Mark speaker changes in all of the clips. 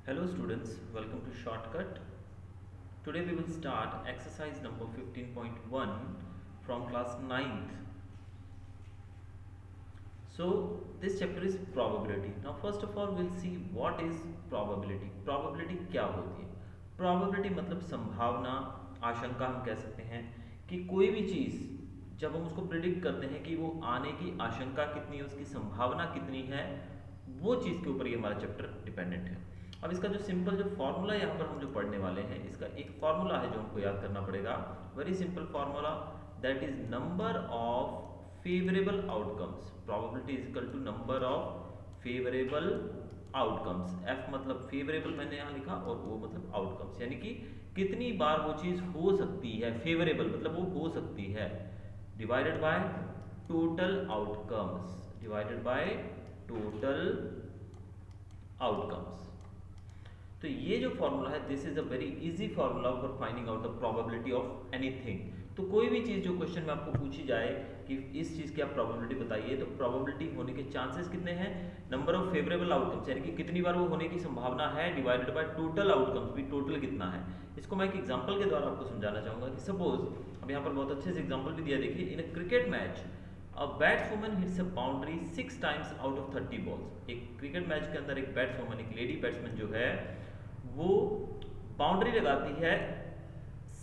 Speaker 1: Hello students, welcome to Shortcut. Today we will start exercise number 15.1 from class 9th. So this chapter is probability. Now first of all we'll see what is probability. Probability क्या होती है? Probability मतलब संभावना, आशंका हम कह सकते हैं कि कोई भी चीज़ जब हम उसको प्रिडिक्ट करते हैं कि वो आने की आशंका कितनी है, उसकी संभावना कितनी है, वो चीज़ के ऊपर ये हमारा चैप्टर डिपेंडेंट है। अब इसका जो सिंपल जो फॉर्मूला यहाँ पर हम जो पढ़ने वाले हैं, इसका एक फॉर्मूला है जो हमको याद करना पड़ेगा। Very simple formula, that is number of favourable outcomes. Probability is equal to number of favourable outcomes. F मतलब फेवरेबल मैंने यहाँ लिखा और वो मतलब आउटकम्स, यानी कि कितनी बार वो चीज़ हो सकती है। फेवरेबल मतलब वो हो सकती है, divided by total outcomes, divided by total outcomes. तो ये जो फॉर्मूला है, this is a very easy formula for finding out the probability of anything. तो कोई भी चीज़ जो क्वेश्चन में आपको पूछी जाए कि इस चीज़ की आप प्रोबेबिलिटी बताइए, तो प्रोबेबिलिटी होने के चांसेस कितने हैं, नंबर ऑफ फेवरेबल आउटकम्स यानी कि कितनी बार वो होने की संभावना है, डिवाइडेड बाय टोटल आउटकम्स, भी टोटल कितना है। इसको मैं एक एग्जांपल के द्वारा आपको समझाना चाहूँगा कि सपोज अब यहाँ पर बहुत अच्छे से एग्जांपल भी दिया, देखिए in a cricket match a batswoman hits a boundary 6 times out of 30 balls. एक क्रिकेट मैच के अंदर एक बैट्सवुमन, एक लेडी बैट्समैन जो है, वो बाउंड्री लगाती है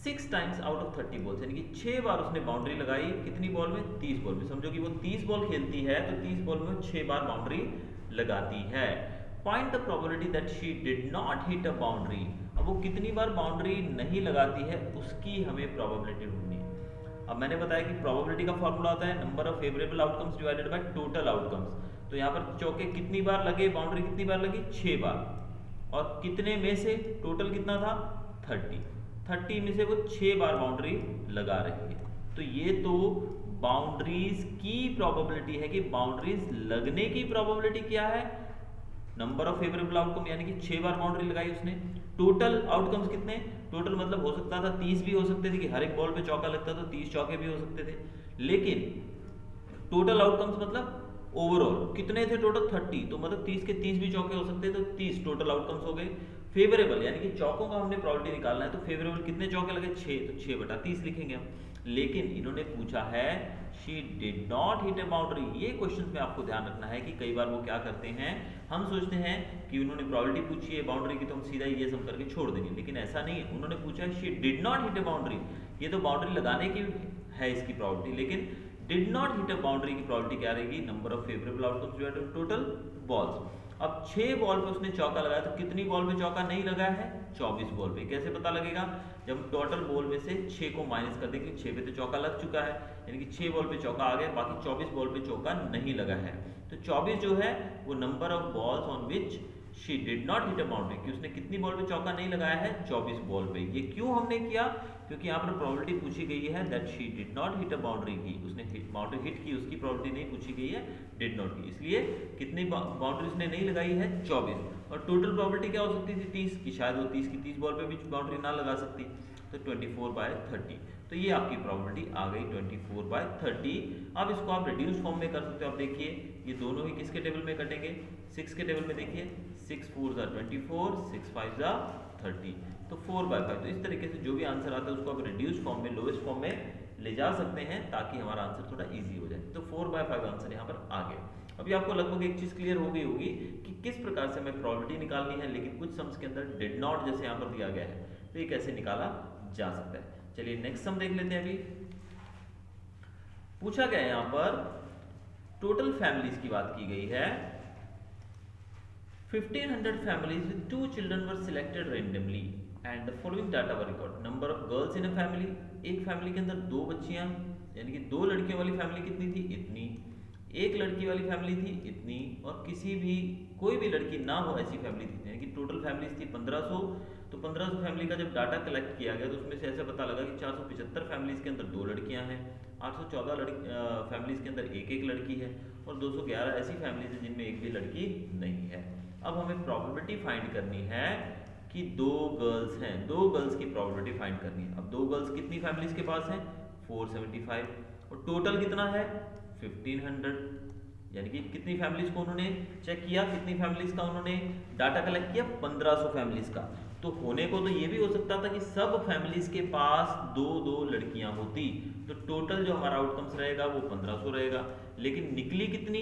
Speaker 1: 6 टाइम्स आउट ऑफ 30 बॉल्स, यानी कि 6 बार उसने बाउंड्री लगाई। कितनी बॉल में, 30 बॉल में। समझो कि वो 30 बॉल खेलती है तो 30 बॉल में 6 बार बाउंड्री लगाती है। Find the probability that she did not hit a boundary. अब वो कितनी बार बाउंड्री नहीं लगाती है, उसकी हमें प्रोबेबिलिटी ढूंढनी है। अब मैंने बताया कि प्रोबेबिलिटी का फॉर्मूला होता है number of favourable outcomes divided by total outcomes. तो यहाँ पर चौके कितनी बार लगे, बाउंड्री कितनी बार लगी, 6 बार, और कितने में से, टोटल कितना था 30 में से वो 6 बार बाउंड्री लगा रही है। तो ये तो बाउंड्रीज की प्रोबेबिलिटी है कि बाउंड्रीज लगने की प्रोबेबिलिटी क्या है, नंबर ऑफ फेवरेबल आउटकम, यानी कि 6 बार बाउंड्री लगाई उसने। टोटल आउटकम्स कितने, टोटल मतलब हो सकता था 30 भी हो सकते थे कि हर एक बॉल पे चौका लगता तो 30 चौके भी हो सकते थे, लेकिन टोटल आउटकम्स मतलब ओवरऑल कितने थे, टोटल 30, तो मतलब 30 के 30 भी चौके हो सकते, तो 30 टोटल आउटकम्स हो गए। फेवरेबल यानी कि चौकों का हमने प्रोबेबिलिटी निकालना है, तो फेवरेबल कितने चौके लगे, 6, तो 6/30 लिखेंगे हम। लेकिन इन्होंने पूछा है she did not hit A boundary. ये क्वेश्चन में आपको ध्यान रखना है कि कई बार वो क्या करते हैं, हम सोचते हैं कि उन्होंने प्रोबेबिलिटी पूछी है बाउंड्री की तो हम सीधा ये सम करके छोड़ देंगे, लेकिन ऐसा नहीं है। उन्होंने पूछा है she did not hit A boundary, ये तो बाउंड्री लगाने की है इसकी प्रोबेबिलिटी, लेकिन did not hit a boundary की प्रोबेबिलिटी क्या रहेगी, number of favourable outcomes divided total balls. अब 6 बॉल पे उसने चौका लगाया, तो कितनी बॉल पे चौका नहीं लगाया है, 24 बॉल पे। कैसे पता लगेगा, जब टोटल बॉल में से 6 को माइनस कर देंगे, 6 पे तो चौका लग चुका है, यानी कि 6 बॉल पे चौका आ गया, बाकी 24 बॉल पे चौका नहीं लगा है। तो 24 जो है वो number of balls on which she did not hit a boundary, कि उसने कितनी बॉल पे चौका नहीं लगाया है, 24 बॉल पे। ये क्यों हमने किया, क्योंकि यहाँ पर प्रोबेबिलिटी पूछी गई है that she did not hit a boundary की, उसने बाउंड्री हिट की, उसकी प्रोबेबिलिटी नहीं पूछी गई है डिड नॉट की, इसलिए कितनी बाउंड्री उसने नहीं लगाई है, 24। और टोटल प्रोबेबिलिटी क्या हो सकती थी, 30 की, शायद वो 30 की 30 बॉल पे भी बाउंड्री ना लगा सकती, तो 24/30। तो ये आपकी प्रोबेबिलिटी आ गई 24/30। अब इसको आप रिड्यूस फॉर्म में कर सकते हो। आप देखिए ये दोनों ही किसके टेबल में कटेंगे, 6 के टेबल में। देखिए 6 4 24, 6 5 30, तो 4/5। तो इस तरीके से जो भी आंसर आता है उसको आप रिड्यूस फॉर्म में, लोएस्ट फॉर्म में ले जा सकते हैं, ताकि हमारा आंसर थोड़ा इजी हो जाए। तो 4/5 आंसर यहाँ पर आ गया। अभी आपको लगभग एक चीज क्लियर हो गई होगी कि किस प्रकार से हमें प्रोबेबिलिटी निकालनी है, लेकिन कुछ सम्स के अंदर डिड नॉट जैसे यहाँ पर दिया गया है, तो ये कैसे निकाला जा सकता है। चलिए नेक्स्ट सम देख लेते हैं। अभी पूछा गया है यहाँ पर टोटल फैमिलीज की बात की गई है। 1500 families with 2 children were selected randomly and the following data were recorded. Number of girls in a family, एक फैमिली के अंदर 2 बच्चियां, यानी कि 2 लड़कियों वाली फैमिली कितनी थी, इतनी। एक लड़की वाली फैमिली थी, इतनी। और किसी भी कोई भी लड़की ना हो ऐसी फैमिली थी, यानी कि टोटल फैमिलीज थी 1500। तो 1500 फैमिली का जब डाटा कलेक्ट किया गया, तो उसमें से ऐसा पता लगा कि 475 फैमिलीज के अंदर 2 लड़कियां हैं, 814 फैमिलीज के अंदर एक एक लड़की है, और 211 ऐसी फैमिलीज हैं जिनमें एक भी लड़की नहीं है। अब हमें प्रोबेबिलिटी फाइंड करनी है कि 2 गर्ल्स हैं, 2 गर्ल्स की प्रोबेबिलिटी फाइंड करनी है। अब 2 गर्ल्स कितनी फैमिलीज के पास हैं, 475, और टोटल कितना है 1500। यानी कि कितनी फैमिलीज को उन्होंने चेक किया, कितनी फैमिलीज का उन्होंने डाटा कलेक्ट किया, 1500 फैमिलीज का। तो होने को तो ये भी हो सकता था कि सब फैमिलीज के पास दो दो लड़कियां होती, तो टोटल जो हमारा आउटकम्स रहेगा वो 1500 रहेगा। लेकिन निकली कितनी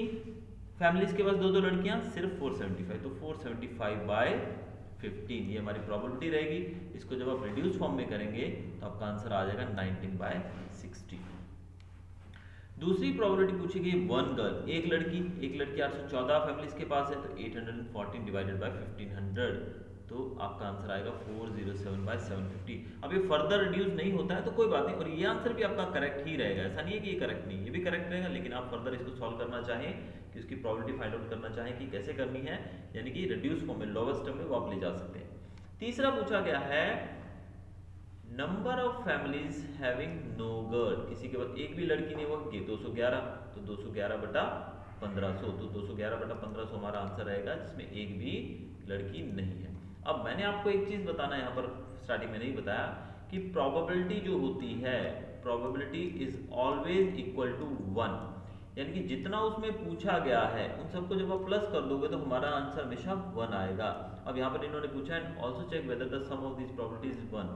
Speaker 1: फैमिलीज के पास दो दो लड़कियां, सिर्फ 475। तो 475/15 ये हमारी प्रॉबिलिटी रहेगी। इसको जब आप रिड्यूस फॉर्म में करेंगे तो आपका आंसर आ जाएगा 19/60। दूसरी प्रॉबिलिटी पूछी गई, वन गर्ल, एक लड़की 814 फैमिलीज के पास है, तो 814 डिवाइडेड बाय 1500, तो आपका आंसर आएगा 407/750। अब ये फर्दर रिड्यूस नहीं होता है तो कोई बात नहीं, और ये आंसर भी आपका करेक्ट ही रहेगा, ऐसा नहीं है कि ये करेक्ट नहीं, ये भी करेक्ट रहेगा। लेकिन आप फर्दर इसको सॉल्व करना चाहें कि उसकी प्रॉबिलिटी फाइंड आउट करना चाहें कि कैसे करनी है, यानी कि रिड्यूस फॉर्म में लोवेस्ट टर्म में वो आप ले जा सकते हैं। तीसरा पूछा गया है, number of families having no girl, किसी के पास एक भी लड़की नहीं होगी, 211, तो 211/1500, तो 211/1500 हमारा आंसर रहेगा, जिसमें एक भी लड़की नहीं है। अब मैंने आपको एक चीज बताना यहाँ पर स्टार्टिंग में नहीं बताया कि प्रोबेबिलिटी जो होती है, probability is always equal to 1, यानी कि जितना उसमें पूछा गया है उन सबको जब आप प्लस कर दोगे तो हमारा आंसर हमेशा 1 आएगा। अब यहाँ पर इन्होंने पूछा है also check whether the sum of this probabilities is 1,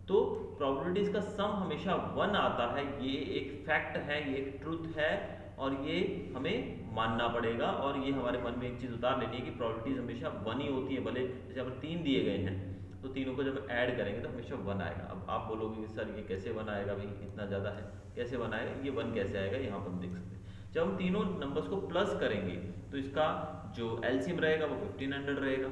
Speaker 1: तो प्रोबेबिलिटीज का सम हमेशा 1 आता है, ये एक फैक्ट है, ये एक ट्रुथ है, और ये हमें मानना पड़ेगा। और ये हमारे मन में एक चीज उतार लेनी है कि प्रोबेबिलिटीज हमेशा 1 ही होती है, भले जैसे यहाँ पर 3 दिए गए हैं तो तीनों को जब ऐड करेंगे तो हमेशा 1 आएगा। अब आप बोलोगे कि सर ये कैसे 1 आएगा, भाई इतना ज़्यादा है, कैसे 1 आएगा, ये 1 कैसे आएगा, यहाँ पर हम देख सकते हैं। जब हम तीनों नंबर्स को प्लस करेंगे तो इसका जो एलसीएम रहेगा वो 1500 रहेगा।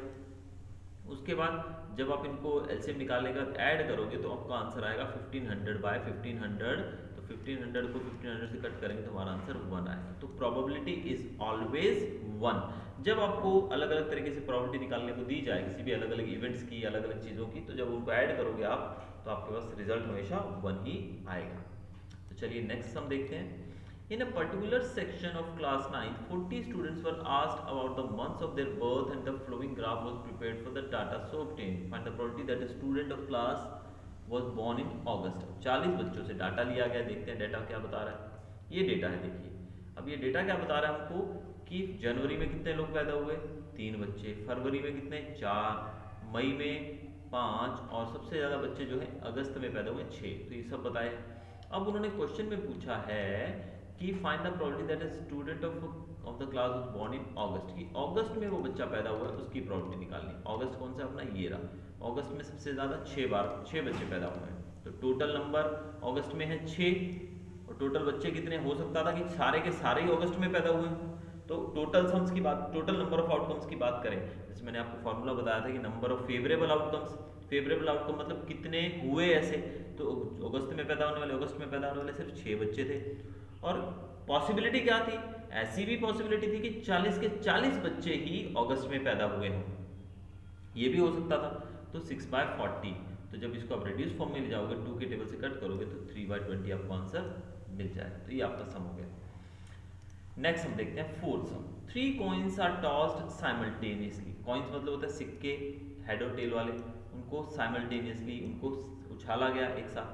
Speaker 1: उसके बाद जब आप इनको एलसीएम निकालने का ऐड करोगे तो आपका आंसर आएगा 1500/1500, तो 1500 को 1500 से कट करेंगे तो हमारा आंसर 1 आएगा। तो प्रोबेबिलिटी इज ऑलवेज 1। जब आपको अलग अलग तरीके से प्रोबेबिलिटी निकालने को दी जाए किसी भी अलग अलग इवेंट्स की, अलग अलग चीज़ों की, तो जब उनको ऐड करोगे आप तो आपके पास रिजल्ट हमेशा 1 ही आएगा। तो चलिए नेक्स्ट हम देखते हैं। In a particular section of class 9, 40 students were asked about the months of their birth and the following graph was prepared for the data so obtained. Find the probability that a student of class was born in August. 40 बच्चों से data लिया गया, देखते हैं data क्या बता रहा है। ये डेटा है, देखिए अब ये डेटा क्या बता रहा है हमको कि जनवरी में कितने लोग पैदा हुए, 3 बच्चे, फरवरी में कितने, 4, मई में 5, और सबसे ज़्यादा बच्चे जो है अगस्त में पैदा हुए 6। तो ये सब बताए। अब उन्होंने क्वेश्चन में पूछा है कि find the probability that a student of the class was born in August, कि अगस्त में वो बच्चा पैदा हुआ है उसकी प्रोबेबिलिटी निकालनी। अगस्त कौन सा अपना, ये रहा। अगस्त में सबसे ज़्यादा 6 बच्चे पैदा हुए हैं, तो टोटल नंबर अगस्त में है 6, और टोटल बच्चे कितने हो सकता था कि सारे के सारे ही अगस्त में पैदा हुए हैं। तो टोटल सम्स की बात, टोटल नंबर ऑफ आउटकम्स की बात करें, जैसे मैंने आपको फॉर्मूला बताया था कि number of favourable outcomes, favourable outcome मतलब कितने हुए ऐसे, तो अगस्त में पैदा होने वाले सिर्फ 6 बच्चे थे। और पॉसिबिलिटी क्या थी, ऐसी भी पॉसिबिलिटी थी कि 40 के 40 बच्चे ही अगस्त में पैदा हुए हों, ये भी हो सकता था। तो 6/40, तो जब इसको आप रिड्यूस फॉर्म में ले जाओगे, 2 के टेबल से कट करोगे तो 3/20 आपको आंसर मिल जाएगा। तो ये आपका सम हो गया। नेक्स्ट हम देखते हैं fourth sum. 3 coins are tossed simultaneously. Coins मतलब होता है सिक्के, हेड और टेल वाले, उनको साइमल्टेनियसली उनको उछाला गया एक साथ,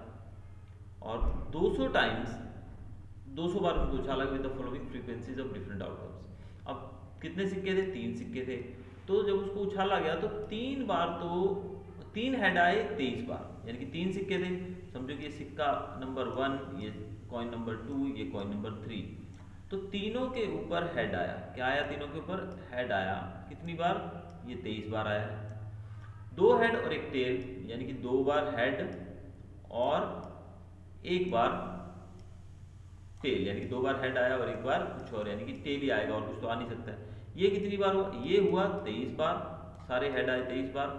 Speaker 1: और 200 टाइम्स 200 बार उनको उछाला with the following frequencies of different outcomes. अब कितने सिक्के थे, 3 सिक्के थे, तो जब उसको उछाला गया तो 3 बार, तो 3 हेड आए 23 बार, यानी कि 3 सिक्के थे, समझो कि ये सिक्का नंबर 1, ये कॉइन नंबर 2, ये कॉइन नंबर 3, तो तीनों के ऊपर हेड आया। क्या आया, तीनों के ऊपर हेड आया, कितनी बार, ये 23 बार आया। 2 हेड और एक टेल, यानी कि 2 बार हेड और 1 बार टेल, यानी कि 2 बार हेड आया और 1 बार कुछ और, यानी कि टेल ही आएगा और कुछ तो आ नहीं सकता है। ये कितनी बार हुआ, ये हुआ 23 बार, सारे हेड आए 23 बार,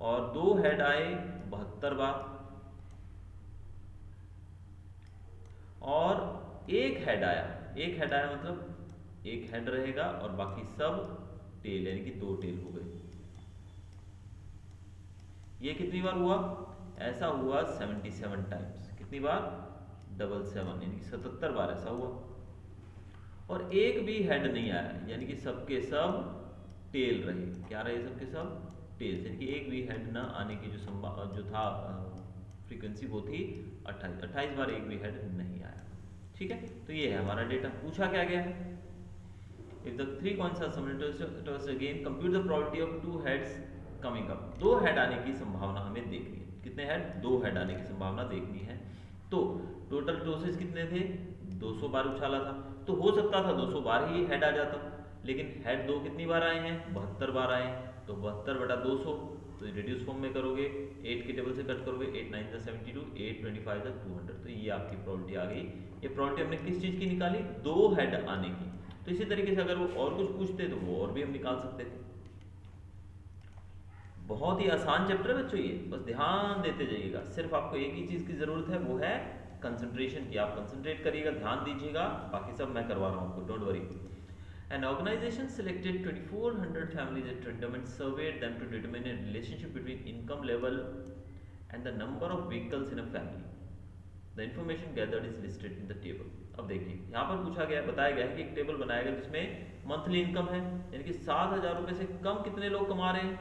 Speaker 1: और 2 हेड आए 72 बार, और 1 हेड आया, 1 हेड आया मतलब 1 हेड रहेगा और बाकी सब टेल, यानी कि 2 टेल हो गए। ये कितनी बार हुआ, ऐसा हुआ 77 टाइम्स, कितनी बार, 77, यानी कि 77 बार ऐसा हुआ। और एक भी हेड नहीं आया, यानी कि सबके सब टेल रहे। क्या रहे, सबके सब टेल, यानी कि एक भी हेड ना आने की जो था फ्रीक्वेंसी वो थी 28 बार एक भी हेड नहीं आया। ठीक है, तो ये है हमारा डेटा। पूछा क्या गया है, if the 3 coins are simultaneous again compute the probability of 2 heads coming up। 2 head आने की संभावना हमें देखनी है। कितने हेड? 2 हेड आने की संभावना देखनी है। तो टोटल टॉसेस कितने थे? 200 बार उछाला था, तो हो सकता था 200 बार ही हेड आ जाता, लेकिन हेड 2 कितनी बार आए हैं? 72 बार आए हैं। तो 72 बटा 200, तो रिड्यूस फॉर्म में करोगे 8 के टेबल से कट करोगे, 8 9 जा 72, 8 25 जा 200, तो ये आपकी प्रॉपर्टी आ गई। ये प्रॉपर्टी हमने किस चीज़ की निकाली? 2 हेड आने की। तो इसी तरीके से अगर वो और कुछ पूछते तो वो और भी हम निकाल सकते थे। बहुत ही आसान चैप्टर है बच्चों ये, बस ध्यान देते जाइएगा। सिर्फ आपको एक ही चीज़ की ज़रूरत है, वो है कंसंट्रेशन की। आप कंसंट्रेट करिएगा, ध्यान दीजिएगा, बाकी सब मैं करवा रहा हूँ आपको, don't worry. An organization selected 2400 families at random and surveyed them to determine a relationship between income level and the number of vehicles in a family. The information gathered is listed in the table. अब देखिए यहाँ पर पूछा गया, बताया गया है कि एक टेबल बनाया गया जिसमें मंथली इनकम है, यानी कि 7,000 रुपये से कम कितने लोग कमा रहे हैं,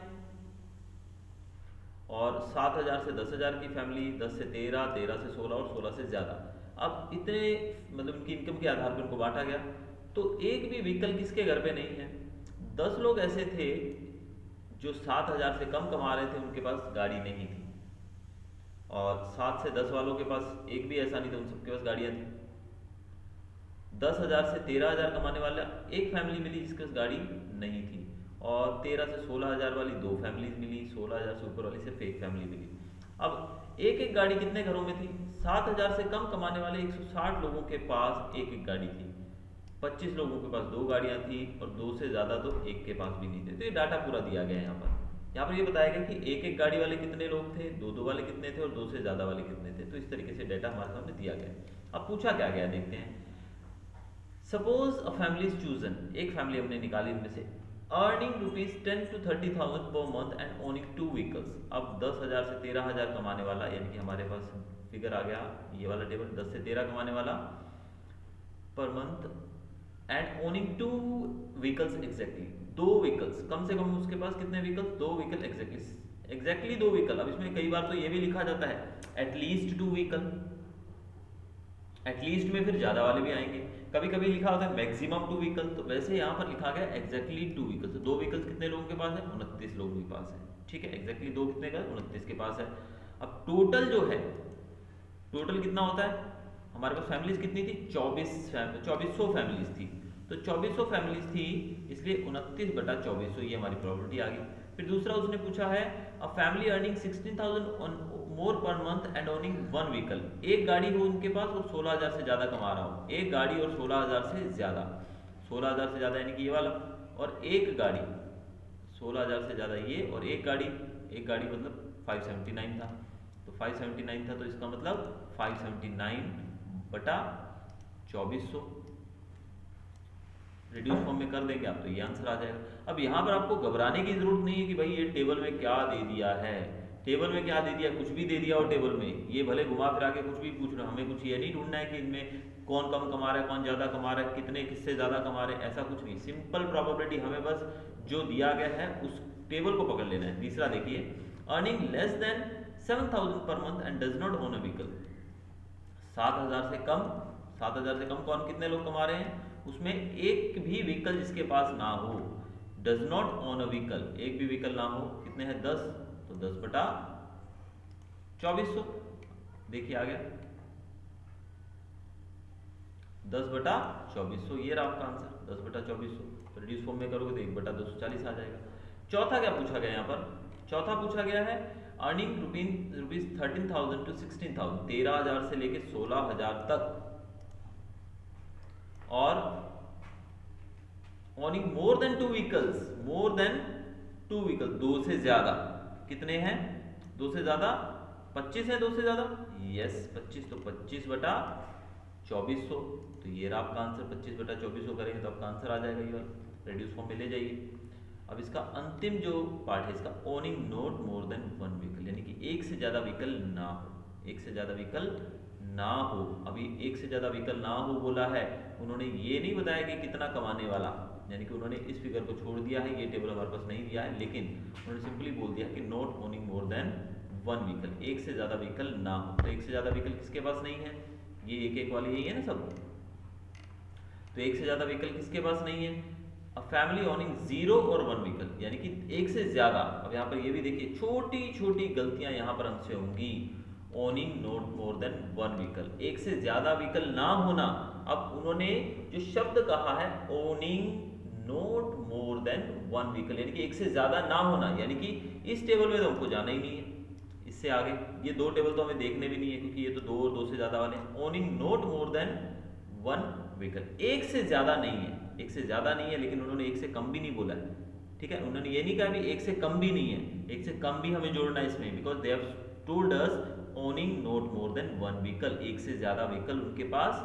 Speaker 1: और 7,000 से 10,000 की फैमिली, 10 से 13, 13 से 16 और 16 से ज़्यादा। अब इतने मतलब उनकी इनकम के आधार पर उनको बांटा गया। तो एक भी व्हीकल किसके घर पे नहीं है? 10 लोग ऐसे थे जो 7,000 से कम कमा रहे थे, उनके पास गाड़ी नहीं थी, और 7 से 10 वालों के पास एक भी ऐसा नहीं था, उन सबके पास गाड़ियाँ थी। 10,000 से 13,000 कमाने वाला एक फैमिली मिली जिसके पास गाड़ी नहीं थी, और 13 से 16,000 वाली 2 फैमिलीज मिली, 16,000 से ऊपर वाली सिर्फ एक फैमिली मिली। अब एक एक गाड़ी कितने घरों में थी? 7,000 से कम कमाने वाले 160 लोगों के पास एक एक गाड़ी थी, 25 लोगों के पास 2 गाड़ियां थी, और 2 से ज़्यादा तो एक के पास भी नहीं थे। तो ये डाटा पूरा दिया गया है यहाँ पर। यहाँ पर ये बताया गया कि एक एक गाड़ी वाले कितने लोग थे, 2 वाले कितने थे, और 2 से ज़्यादा वाले कितने थे। तो इस तरीके से डाटा हमारे सामने दिया गया। अब पूछा क्या गया देखते हैं। Suppose a family is chosen, एक फैमिली हमने निकाली इनमें से, अर्निंग ₹10,000 to 30,000 पर मंथ एंड ओनिंग 2 व्हीकल्स। अब 10,000 से 13,000 कमाने वाला, यानी कि हमारे पास फिगर आ गया ये वाला टेबल, 10 से 13 कमाने वाला per month and owning 2 vehicles exactly, 2 vehicles, कम से कम उसके पास कितने व्हीकल्स? 2 vehicle exactly 2 vehicle. अब इसमें कई बार तो ये भी लिखा जाता है एटलीस्ट 2 व्हीकल, एटलीस्ट में फिर ज़्यादा वाले भी आएंगे, कभी कभी लिखा होता है मैक्सिमम 2 व्हीकल, तो वैसे यहाँ पर लिखा गया एग्जैक्टली 2 व्हीकल्स। तो 2 व्हीकल्स कितने लोगों के पास है? 29 लोगों के पास है, ठीक है। एग्जैक्टली 2 कितने का? 29 के पास है। अब टोटल जो है, टोटल कितना होता है? हमारे पास फैमिलीज कितनी थी? 2400 फैमिलीज थी। तो 2400 फैमिलीज थी, इसलिए 29 बटा 2400 ये हमारी प्रॉपर्टी आ गई। फिर दूसरा उसने पूछा है अ फैमिली अर्निंग 16,000 मोर पर मंथ एंड ओनिंग 1 व्हीकल, एक गाड़ी हो उनके पास और 16,000 से ज़्यादा कमा रहा हो, एक गाड़ी और 16,000 से ज़्यादा, 16,000 से ज़्यादा यानी कि ये वाला, और एक गाड़ी 16,000 से ज़्यादा ये, और एक गाड़ी मतलब 579 था, तो 579 था, तो इसका मतलब 579 बटा 2400 रिड्यूस फॉर्म में कर देंगे आप, तो ये आंसर आ जाएगा। अब यहाँ पर आपको घबराने की जरूरत नहीं है कि भाई ये टेबल में क्या दे दिया है, टेबल में क्या दे दिया, कुछ भी दे दिया हो टेबल में, ये भले घुमा फिरा के कुछ भी पूछ रहे हो, हमें कुछ ये नहीं ढूंढना है कि इनमें कौन कम कमा रहा है, कौन ज़्यादा कमा रहा है, कितने किससे ज़्यादा कमा रहे हैं, ऐसा कुछ नहीं। सिंपल प्रोबेबिलिटी, हमें बस जो दिया गया है उस टेबल को पकड़ लेना है। तीसरा देखिए, अर्निंग लेस देन 7,000 पर month and does not own a vehicle, 7,000 से कम, 7,000 से कम कौन कितने लोग कमा रहे हैं, उसमें एक भी व्हीकल जिसके पास ना हो, does not own a vehicle, एक भी व्हीकल ना हो, कितने हैं 10, तो 10 बटा 2400, देखिए आ गया 10 बटा 2400, ये रहा आपका आंसर 10 बटा 2400। तो रिड्यूस फॉर्म में करोगे तो 1 बटा 240 आ जाएगा। चौथा क्या पूछा गया यहाँ पर? चौथा पूछा गया है अर्निंग रुपीज 13,000 to 16,000, 13,000 से लेके 16,000 तक, और owning more than 2 vehicles, more than 2 vehicle, 2 से ज्यादा, कितने हैं 2 से ज्यादा? 25 है 2 से ज्यादा, यस 25, तो 25 बटा 2400, तो ये रहा आपका आंसर। 25 बटा 2400 करेंगे तो आपका आंसर आ जाएगा ये वाला, रेड्यूस फॉर्म में ले जाइए। अब इसका अंतिम जो पार्ट है इसका, owning not more than 1 vehicle, यानी कि एक से ज्यादा व्हीकल ना हो, एक से ज्यादा व्हीकल ना हो। अभी एक से ज्यादा व्हीकल ना हो बोला है, उन्होंने ये नहीं बताया कि कितना कमाने वाला, यानी कि उन्होंने इस फिगर को छोड़ दिया है, ये टेबल हमारे पास नहीं दिया है, लेकिन उन्होंने सिंपली बोल दिया कि not owning more than 1 vehicle, एक से ज्यादा व्हीकल ना हो। तो एक से ज्यादा व्हीकल किसके पास नहीं है? ये एक एक वाली यही है ना सब, तो एक से ज्यादा व्हीकल किसके पास नहीं है? अ फैमिली ओनिंग 0 और 1 व्हीकल, यानी कि एक से ज्यादा। अब यहाँ पर ये भी देखिए छोटी छोटी गलतियां यहाँ पर हमसे होंगी। Owning not more than 1 vehicle, एक से ज्यादा व्हीकल ना होना। अब उन्होंने जो शब्द कहा है owning not more than 1 vehicle, यानी कि एक से ज्यादा ना होना, यानी कि इस टेबल में तो हमको जाना ही नहीं है। इससे आगे ये दो टेबल तो हमें देखने भी नहीं है, क्योंकि ये तो दो और दो से ज्यादा वाले। Owning not more than 1 vehicle, एक से ज्यादा नहीं है, एक से ज्यादा नहीं है, लेकिन उन्होंने एक से कम भी नहीं बोला है। ठीक है, उन्होंने ये नहीं कहा भी एक से कम भी नहीं है, एक से कम भी हमें जोड़ना है इसमें, because they have told us owning not more than 1 vehicle, एक से ज्यादा व्हीकल उनके पास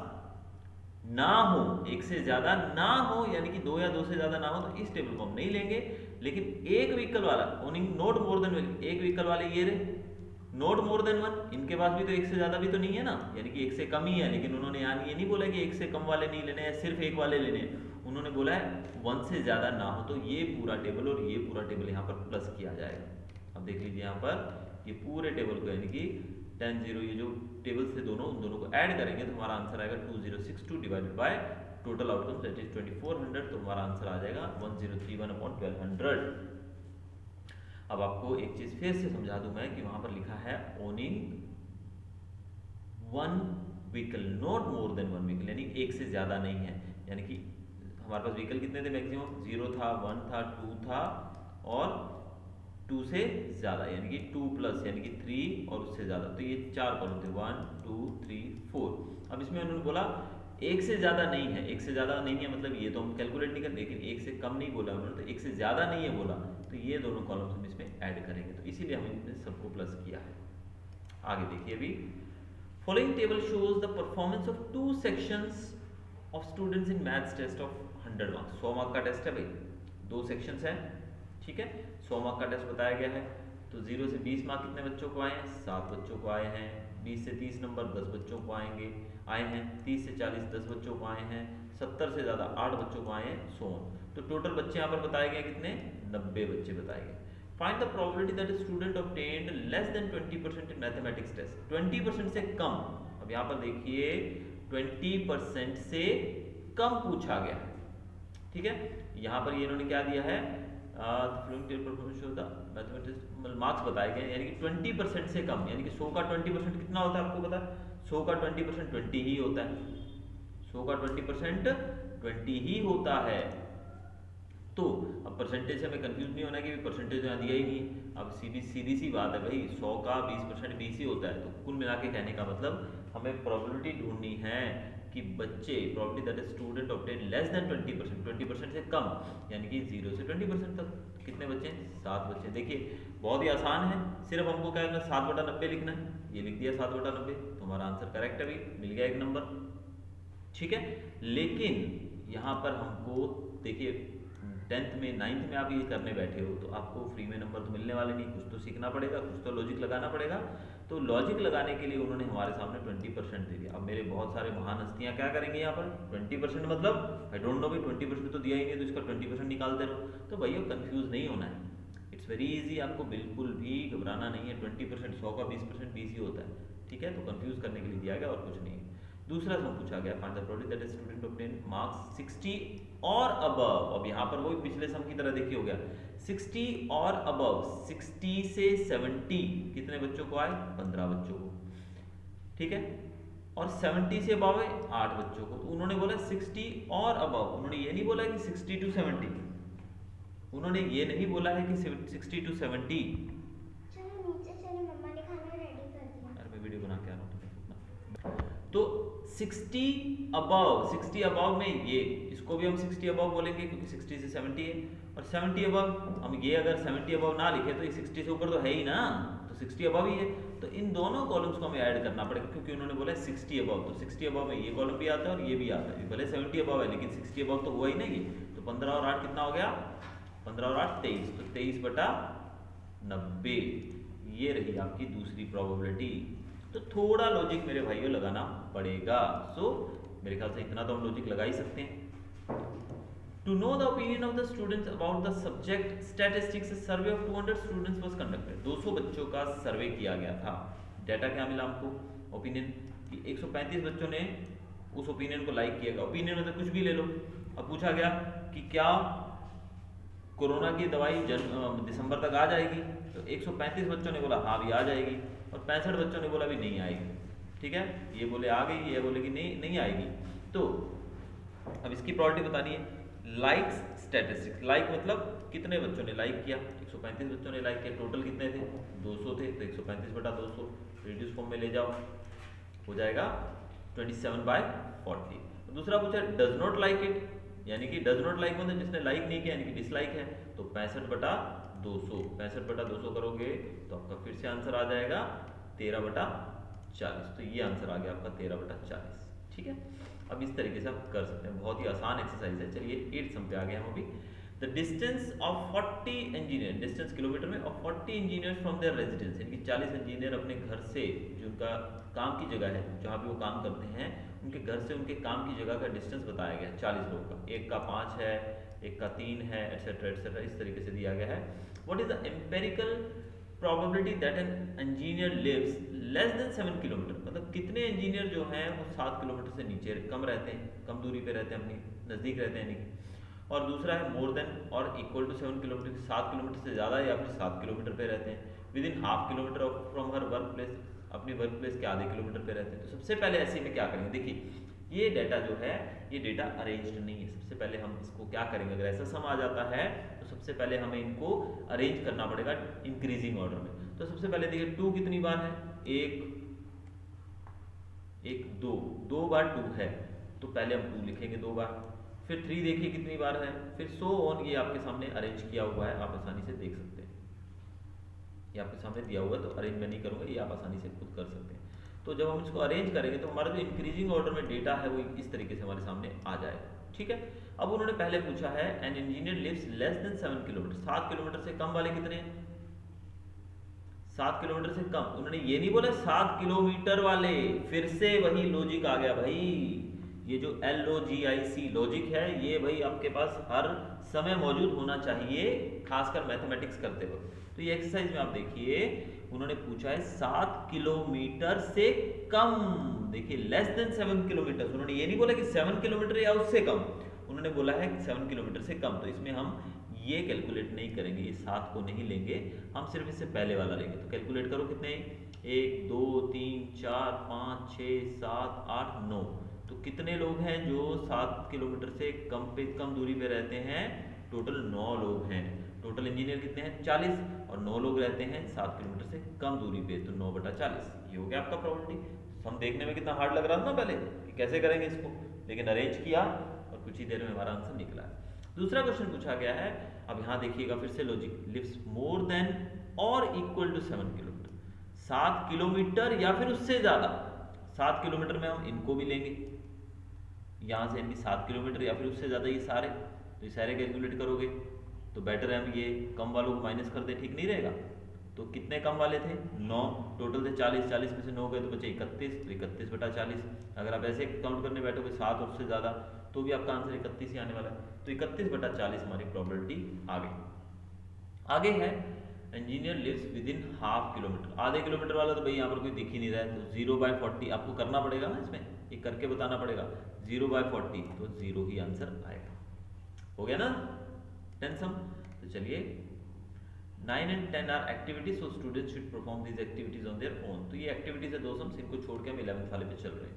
Speaker 1: ना हो, एक से ज्यादा ना हो, यानी कि दो या दो से ज्यादा ना हो, तो इस टेबल को हम नहीं लेंगे। लेकिन एक व्हीकल वाला ओनिंग नॉट मोर देन, एक व्हीकल वाले ये रहे, नॉट मोर देन 1, इनके पास भी तो एक से ज्यादा भी तो नहीं है ना, यानी कि एक से कम ही है। लेकिन उन्होंने यहाँ ये नहीं बोला कि एक से कम वाले नहीं लेने हैं, सिर्फ एक वाले लेने हैं, उन्होंने बोला है 1 से ज्यादा ना हो। तो ये पूरा टेबल और ये पूरा टेबल यहाँ पर प्लस किया जाएगा। अब देख लीजिए यहाँ पर ये पूरे टेबल को, यानी कि 10 0 ये जो टेबल से दोनों, उन दोनों को ऐड करेंगे तो हमारा आंसर आएगा 2062 divided by total outcome that is 2400, तो हमारा आंसर आ जाएगा 1031/1200। अब आपको एक चीज फिर से समझा दूं मैं कि वहां पर लिखा है owning 1 vehicle not more than 1 vehicle, यानी एक से ज्यादा नहीं है। यानी कि हमारे पास व्हीकल कितने थे मैक्सिमम, 0 था, 1 था, 2 था और 2 से ज्यादा, यानी कि 2 प्लस यानी कि 3 और उससे ज्यादा, तो ये 4 कॉलम थे, 1 2 3 4। अब इसमें उन्होंने बोला एक से ज्यादा नहीं है, एक से ज्यादा नहीं है मतलब ये तो हम कैलकुलेट नहीं करते, लेकिन एक से कम नहीं बोला उन्होंने, तो एक से ज्यादा नहीं है बोला, तो ये दोनों कॉलम्स हम इसमें ऐड करेंगे, तो इसीलिए हमने इसमें सबको प्लस किया है। आगे देखिए अभी, following table shows the performance of 2 sections of students in maths test of 100 marks. 100 mark का टेस्ट है भाई, 2 सेक्शंस है, ठीक है, 100 मार्क का टेस्ट बताया गया है। तो 0 से 20 मार्क कितने बच्चों को आए हैं, 7 बच्चों को आए हैं। 20 से 30 नंबर 10 बच्चों को आए हैं। 30 से 40 10 बच्चों को आए हैं। 70 से ज़्यादा 8 बच्चों को आए हैं, सो ऑन। तो टोटल बच्चे यहाँ पर बताए गए कितने, 90 बच्चे बताए गए। Find the probability that student obtained less than 20% in mathematics test, 20% से कम। अब यहाँ पर देखिए 20% से कम पूछा गया है, ठीक है। यहाँ पर ये इन्होंने क्या दिया है, मार्क्स बताए गए, यानी कि 20% से कम, यानी कि 100 का 20% कितना होता है आपको पता है, 100 का 20% 20 ही होता है, 100 का 20% 20 ही होता है। तो अब परसेंटेज से हमें कंफ्यूज नहीं होना कि परसेंटेज यहाँ दिया ही नहीं है। अब सीधी सी बात है भाई, 100 का 20% 20 ही होता है। तो कुल मिला के कहने का मतलब हमें प्रोबेबिलिटी ढूंढनी है कि बच्चे, probability that student obtain less than 20%, 20% से कम, यानी कि 0 से 20% तक कितने बच्चे हैं, 7 बच्चे। देखिए बहुत ही आसान है, सिर्फ हमको क्या करना है, 7/90 लिखना है। ये लिख दिया 7/90, तो हमारा आंसर करेक्ट है भाई, मिल गया एक नंबर, ठीक है। लेकिन यहाँ पर हमको देखिए 10th में 9th में आप ये करने बैठे हो तो आपको फ्री में नंबर तो मिलने वाले नहीं, कुछ तो सीखना पड़ेगा, कुछ तो लॉजिक लगाना पड़ेगा। तो लॉजिक लगाने के लिए उन्होंने हमारे सामने 20% दे दिया। अब मेरे बहुत सारे महान हस्तियां क्या करेंगे यहाँ पर, 20% मतलब आई डोंट नो भाई 20% तो दिया ही नहीं, तो इसका 20% निकालते रहो। तो भैया कंफ्यूज नहीं होना है, इट्स वेरी ईजी, आपको बिल्कुल भी घबराना नहीं है। 20% 100 का 20% 20 ही होता है, ठीक है। तो कंफ्यूज करने के लिए दिया गया और कुछ नहीं है। दूसरा सम पूछा गया, find the probability that student obtain marks 60 और अबव। अब यहाँ पर वही पिछले सम की तरह देखिए हो गया 60 और अबव, 60 से 70 कितने बच्चों को आए, 15 बच्चों को, ठीक है। और 70 से अबव है 8 बच्चों को। तो उन्होंने बोला 60 और अबव, उन्होंने ये नहीं बोला कि 60 to 70, उन्होंने ये नहीं बोला है कि 60 to 70।
Speaker 2: चलो नीचे चलो, मम्मा ने खाना रेडी कर दिया।
Speaker 1: अरे मैं वीडियो बना के आ रहा हूँ। तो 60 अबव में ये, इसको भी हम 60 अबव बोलेंगे क्योंकि 60 से 70 है। और 70 अबव, हम ये अगर 70 अबव ना लिखे तो ये 60 से ऊपर तो है ही ना, तो 60 अबव ही है। तो इन दोनों कॉलम्स को हमें ऐड करना पड़ेगा, क्योंकि उन्होंने बोला 60 अबव, तो 60 अबव में ये कॉलम भी आता है और ये भी आता है। भले 70 अबव है लेकिन 60 अबव तो हुआ ही नहीं है। तो 15 और 8 कितना हो गया, 15 और 8 23, तो 23/90 ये रही आपकी दूसरी प्रोबेबिलिटी। तो थोड़ा लॉजिक मेरे भाइयों लगाना पड़ेगा। सो मेरे ख्याल से इतना तो हम लॉजिक लगा ही सकते हैं। To know the opinion of the students about the subject statistics, survey of 200 students was conducted. 200 बच्चों का सर्वे किया गया था। डाटा क्या मिला हमको, ओपिनियन, कि 135 बच्चों ने उस ओपिनियन को लाइक किया। ओपिनियन मतलब कुछ भी ले लो। अब पूछा गया कि क्या कोरोना की दवाई दिसंबर तक आ जाएगी, तो 135 बच्चों ने बोला हाँ भी आ जाएगी, और 65 बच्चों ने बोला भी नहीं आएगी। ठीक है, ये बोले आ गई, ये बोले कि नहीं नहीं आएगी। तो अब इसकी प्रॉपर्टी बतानी है। लाइक्स स्टैटिस्टिक्स, लाइक मतलब कितने बच्चों ने लाइक किया, 135 बच्चों ने लाइक किया, टोटल कितने थे 200 थे, तो 135/200 रिड्यूस फॉर्म में ले जाओ, हो जाएगा 27/40। दूसरा पूछा डज नॉट लाइक इट, यानी कि डज नॉट लाइक मतलब जिसने लाइक नहीं किया यानी कि डिसलाइक है, तो 65/200, 65/200 करोगे तो आपका फिर से आंसर आ जाएगा 13/40। तो ये आंसर आ गया आपका 13/40। ठीक है, अब इस तरीके से आप कर सकते हैं, बहुत ही आसान एक्सरसाइज है। चलिए 8th सम पे आ गए हम अभी। The distance of 40 engineer, distance kilometre में, of 40 engineer from their residence, यानी कि 40 इंजीनियर अपने घर से, जो उनका काम की जगह है जहाँ पे वो काम करते हैं, उनके घर से उनके काम की जगह का डिस्टेंस बताया गया है 40 लोगों का, एक का 5 है, एक का 3 है, एटसेट्रा एटसेट्रा, इस तरीके से दिया गया है। What is the empirical probability that an engineer lives less than 7 kilometre, मतलब कितने इंजीनियर जो हैं वो 7 किलोमीटर से नीचे कम रहते हैं, कम दूरी पे रहते हैं, अपनी नज़दीक रहते हैं, यानी कि। और दूसरा है मोर देन और इक्वल टू 7 किलोमीटर, 7 किलोमीटर से ज़्यादा या फिर 7 किलोमीटर पे रहते हैं, with in half kilometre from her work place, अपनी वर्क प्लेस के आधे किलोमीटर पे रहते हैं। तो सबसे पहले ऐसे में क्या करेंगे, देखिए ये डाटा जो है ये डेटा अरेंज्ड नहीं है। सबसे पहले हम इसको क्या करेंगे, अगर ऐसा सम आ जाता है तो सबसे पहले हमें इनको अरेंज करना पड़ेगा इंक्रीजिंग ऑर्डर में। तो सबसे पहले देखिए 2 कितनी बार है, एक 2 बार 2 है, तो पहले हम 2 लिखेंगे 2 बार। फिर 3 देखिए कितनी बार है, फिर सो ऑन, ये आपके सामने अरेंज किया हुआ है, आप आसानी से देख सकते हैं, ये आपके सामने दिया हुआ है, तो अरेंज मैं नहीं करूँगा, ये आप आसानी से खुद कर सकते हैं। तो जब हम इसको अरेंज करेंगे तो हमारा जो इंक्रीजिंग ऑर्डर में डेटा है वो इस तरीके से हमारे सामने आ जाएगा। ठीक है, अब उन्होंने पहले पूछा है an engineer lives less than 7 kilometre, 7 kilometre से कम वाले कितने हैं, 7 किलोमीटर से कम। उन्होंने ये नहीं बोला 7 किलोमीटर वाले, फिर से वही लॉजिक आ गया भाई, ये जो LOGIC लॉजिक है ये भाई आपके पास हर समय मौजूद होना चाहिए, खासकर मैथमेटिक्स करते वक्त। तो ये एक्सरसाइज में आप देखिए उन्होंने पूछा है 7 किलोमीटर से कम, देखिए लेस देन 7 किलोमीटर, उन्होंने ये नहीं बोला कि 7 किलोमीटर या उससे कम, उन्होंने बोला है 7 किलोमीटर से कम। तो इसमें हम ये कैलकुलेट नहीं करेंगे, ये 7 को नहीं लेंगे, हम सिर्फ इससे पहले वाला लेंगे। तो कैलकुलेट करो कितने, 1 2 3 4 5 6 7 8 9, तो कितने लोग हैं जो 7 किलोमीटर से कम दूरी पे रहते हैं, टोटल 9 लोग हैं। टोटल इंजीनियर कितने हैं 40, और 9 लोग रहते हैं 7 किलोमीटर से कम दूरी पे, तो 9/40 ये हो गया आपका प्रोबेबिलिटी। हम देखने में कितना हार्ड लग रहा था ना पहले कि कैसे करेंगे इसको, लेकिन अरेंज किया और कुछ ही देर में हमारा आंसर निकला है। दूसरा क्वेश्चन पूछा गया है, अब यहाँ देखिएगा फिर से लॉजिक, लिव्स मोर देन और इक्वल टू 7 किलोमीटर, 7 किलोमीटर या फिर उससे ज़्यादा। 7 किलोमीटर में हम इनको भी लेंगे, यहाँ से इनकी 7 किलोमीटर या फिर उससे ज़्यादा, ये सारे, तो ये सारे कैलकुलेट करोगे तो बेटर है हम ये कम वालों को माइनस कर दे, ठीक नहीं रहेगा। तो कितने कम वाले थे 9, टोटल थे 40, 40 में से 9 गए तो बचे 31, तो 31/40। अगर आप ऐसे काउंट करने बैठोगे 7 और उससे ज़्यादा तो भी आपका आंसर 31 ही आने वाला है। तो 31/40 हमारी प्रोबेबिलिटी आ गई। आगे है engineer lives within half kilometre, आधे किलोमीटर वाला तो भाई यहाँ पर कोई दिख ही नहीं रहा है, तो 0/40 आपको करना पड़ेगा ना, इसमें ये करके बताना पड़ेगा, 0/40 तो 0 ही आंसर आएगा। हो गया ना 10 सम। तो चलिए 9 and 10 are activities, so students should perform these activities on their own. तो ये एक्टिविटीज है 2 सम्स, इनको छोड़ के हम 11th वाले पे चल रहे हैं।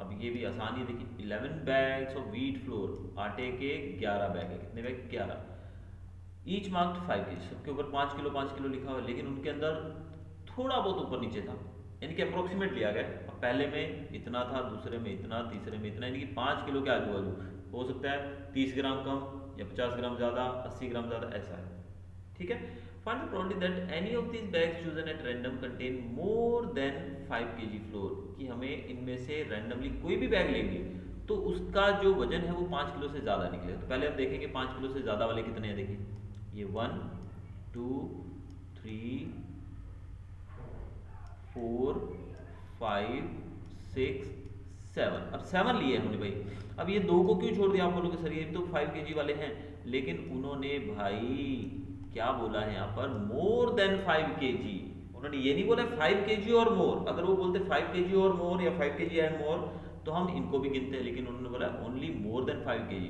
Speaker 1: अब ये भी आसानी है, देखिए 11 बैग्स ऑफ व्हीट फ्लोर, आटे के 11 बैग है, कितने बैग 11, ईच मार्क्ड 5 kg, सबके ऊपर 5 किलो 5 किलो लिखा हुआ है, लेकिन उनके अंदर थोड़ा बहुत ऊपर नीचे था, यानी कि अप्रोक्सीमेट लिया गया। अब पहले में इतना था, दूसरे में इतना, तीसरे में इतना, यानी कि 5 किलो के आजू बाजू, हो सकता है 30 ग्राम कम या 50 ग्राम ज़्यादा, 80 ग्राम ज़्यादा, ऐसा है। ठीक है, find the probability that any of these bags chosen at random contain more than 5 kg flour, कि हमें इनमें से रैंडमली कोई भी बैग लेंगे तो उसका जो वजन है वो 5 किलो से ज़्यादा निकलेगा। तो पहले हम देखेंगे 5 किलो से ज़्यादा वाले कितने हैं, देखिए ये 1 2 3 4 5 6 7, अब 7 लिए हमने भाई। अब ये 2 को क्यों छोड़ दिया आप बोलोगे सर ये तो 5 kg वाले हैं, लेकिन उन्होंने भाई क्या बोला है यहाँ पर, मोर देन 5 kg। उन्होंने ये नहीं बोला 5 kg और मोर, अगर वो बोलते 5 kg और मोर या 5 kg एंड मोर तो हम इनको भी गिनते हैं, लेकिन उन्होंने बोला ओनली मोर देन 5 kg।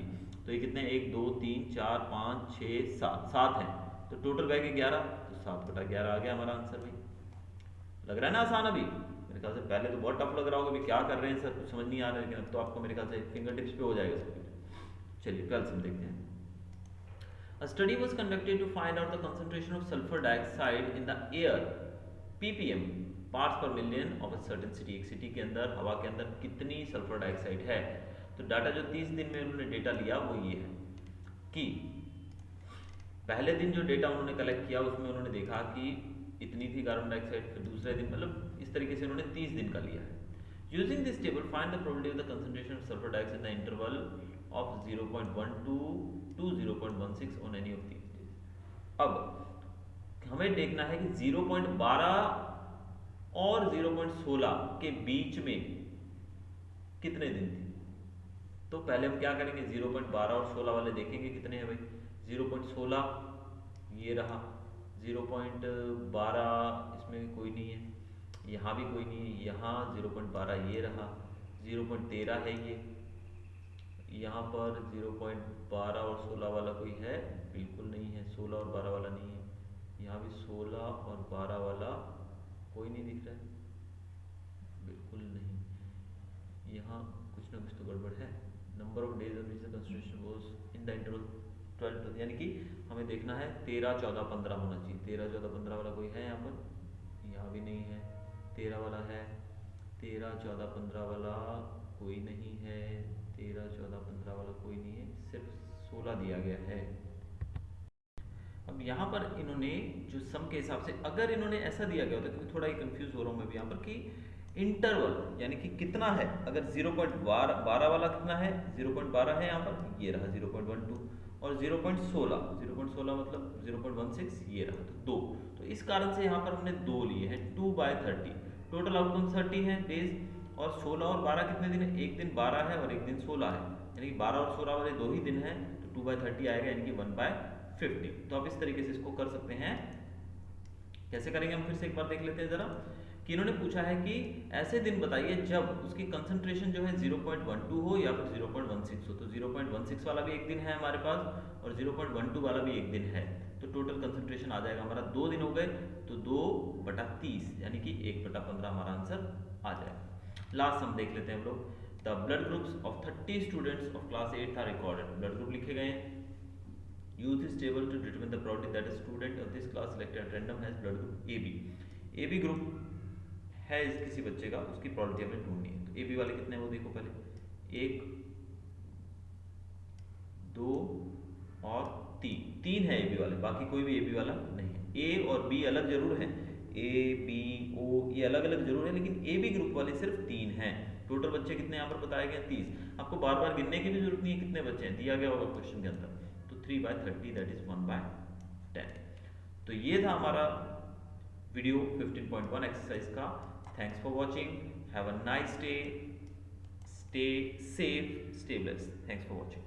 Speaker 1: तो ये कितने 1 2 3 4 5 6 7 7 हैं, तो टोटल बैग 11, तो 7/11 आ गया हमारा आंसर भाई। लग रहा है ना आसान अभी? मेरे ख्याल से पहले तो बहुत टफ लग रहा होगा भी क्या कर रहे हैं सर, कुछ समझ नहीं आ रहा है, लेकिन अब तो आपको मेरे ख्याल से फिंगर टिप्स पे हो जाएगा सब कुछ। चलिए 12th में देखते हैं। A study was conducted to find out the concentration of sulfur dioxide in the air ppm parts per million of a certain city। एक सिटी के अंदर, हवा के अंदर कितनी सल्फर डाइऑक्साइड है। तो डाटा जो 30 दिन में उन्होंने डेटा लिया वो ये है कि पहले दिन जो डेटा उन्होंने कलेक्ट किया उसमें उन्होंने देखा कि इतनी थी कार्बन डाइऑक्साइड, फिर दूसरे दिन मतलब इस तरीके से उन्होंने 30 दिन का लिया है। Using this table find the probability of the concentration of sulphur dioxide in the interval of 0.12 to 0.16 on any of these days। अब हमें देखना है कि 0.12 और 0.16 के बीच में कितने दिन थे। तो पहले हम क्या करेंगे, 0.12 और 16 वाले देखेंगे कितने हैं भाई। 0.16 ये रहा, 0.12 इसमें कोई नहीं है, यहाँ भी कोई नहीं है, यहाँ 0.12 ये रहा, 0.13 है ये, यहाँ पर 0.12 और 16 वाला कोई है, बिल्कुल नहीं है, 16 और 12 वाला नहीं है, यहाँ भी 16 और 12 वाला कोई नहीं दिख रहा है, बिल्कुल नहीं, यहाँ कुछ ना कुछ तो गड़बड़ है। Number of days on which the concentration was in the interval 12, यानी कि हमें देखना है 13 14 15 होना चाहिए। 13 14 15 वाला कोई है यहाँ पर, यहाँ भी नहीं है, 13 वाला है, 13 14 15 वाला कोई नहीं है, 13 14 15 वाला कोई नहीं है, सिर्फ 16 दिया गया है। अब यहाँ पर इन्होंने जो सम के हिसाब से अगर इन्होंने ऐसा दिया गया होता, क्योंकि थोड़ा ही कंफ्यूज हो रहा हूँ मैं भी यहाँ पर कि इंटरवल यानी कि कितना है, अगर 0.12 वाला कितना है, 0.12 है यहाँ पर, ये रहा 0.12, और 0.16 मतलब 0.16 ये रहा, तो 2, तो इस कारण से यहाँ पर हमने 2 लिए हैं, 2/30, टोटल आउटकम 30 है डेज, और 16 और 12 कितने दिन है, एक दिन 12 है और एक दिन 16 है, यानी कि 12 और 16 वाले 2 ही दिन हैं, तो 2/30 आएगा, यानी कि 1/50। तो आप इस तरीके से इसको कर सकते हैं। कैसे करेंगे हम फिर से एक बार देख लेते हैं जरा, कि इन्होंने पूछा है कि ऐसे दिन बताइए जब उसकी कंसंट्रेशन जो है 0.12 हो या फिर 0.16 हो। तो 0.16 वाला भी एक दिन है हमारे पास और 0.12 वाला भी एक दिन है, तो टोटल कंसंट्रेशन आ जाएगा हमारा 2 दिन हो गए, तो 2/30 यानी कि 1/15 हमारा आंसर आ जाएगा। लास्ट हम देख लेते हैं हम लोग। The blood groups of 30 students of class 8 are recorded. Blood group लिखे गए हैं। Use this table to determine the probability that a student of this class selected at random has blood group AB। AB group है इस किसी बच्चे का, उसकी probability हमें ढूंढनी है। तो AB वाले कितने हैं वो देखो पहले, 1 2 और 3 है AB वाले, बाकी कोई भी AB वाला नहीं है। A और B अलग जरूर है, A B O ये अलग अलग जरूर है, लेकिन AB ग्रुप वाले सिर्फ 3 हैं। टोटल बच्चे कितने यहाँ पर बताए गए 30। आपको बार बार गिनने की भी जरूरत नहीं है कितने बच्चे हैं, दिया गया होगा क्वेश्चन के अंदर। तो 3/30 दैट इज 1/10। तो ये था हमारा वीडियो 15.1 एक्सरसाइज का। Thanks for watching, have a nice day, stay safe, stay blessed. Thanks for watching.